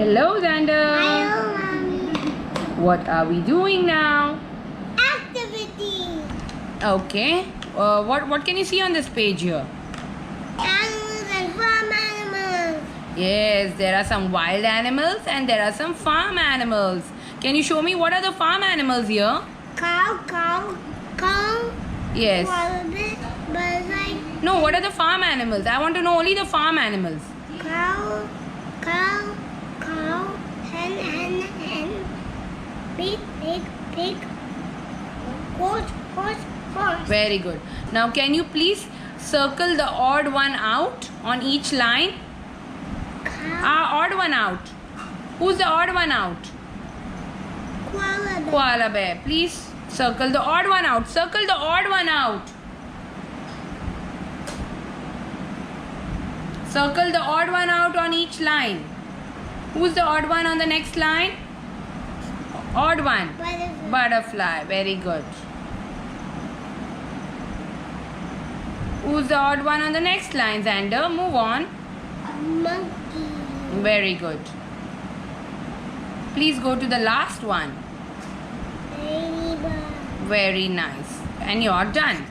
Hello, Xander. Hello, Mommy. What are we doing now? Activity. Okay. What can you see on this page here? Animals and farm animals. Yes, there are some wild animals and there are some farm animals. Can you show me what are the farm animals here? Cow. Yes. Wallaby, buzzard, No, what are the farm animals? I want to know only the farm animals. cow, hen, pig, horse. Very good. Now, can you please circle the odd one out on each line? Cow, Odd one out. Who's the odd one out? koala bear, Koala bear. Please circle the odd one out. Circle the odd one out. Circle the odd one out on each line. Who's the odd one on the next line? Odd one. Butterfly. Very good. Who's the odd one on the next line, Xander? Move on. monkey, Very good. Please go to the last one. ladybug. Very nice. And you're done.